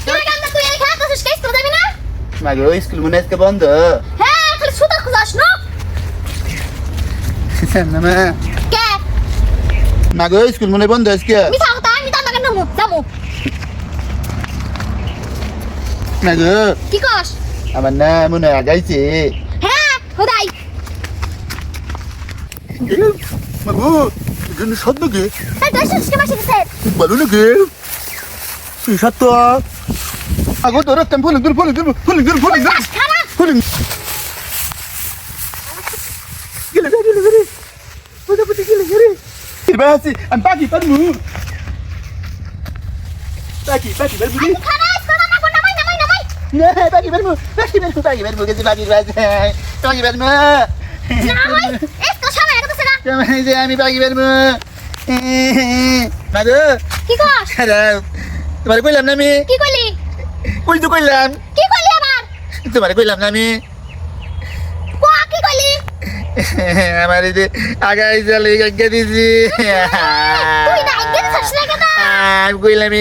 তুই কান্দা তুই এই খাতা শেষ কেস যাবি না মাগো স্কুল মনে আজকে বন্ধ হ্যাঁ খালি সুতা খুঁজাস না না কে মাগো স্কুল মনে বন্ধ আজকে মিঠা কথা আমি তার নাগান নমু যামু মাগো কি কস আমার না মনে আগাইছে হ্যাঁ হোদাই মাগো এখানে সত্য কে এই দশ কে মাসে গেছে বলো না কে সত্য মাগো তোর একটা ফুল খারাপ gile Irbasi, ang pagi parmu. Pagi parmu. খারাপ কথা না কোনা মাই নামাই Ne, pagi parmu kasi pagi parmu. নামাই এত সময় লাগতেছে না Kamay je ami pagi parmu. Mago, কি কস খারাপ তোমারে কইলাম না আমি কি কইলি কই তো কইলাম কি কইলি আবার তোমারে কইলাম না আমি কো কি কইলি আমার এই যে আগাই চলে গঙ্গে দিছি তুই না আগে দিছিস না কেন আমি কইলাম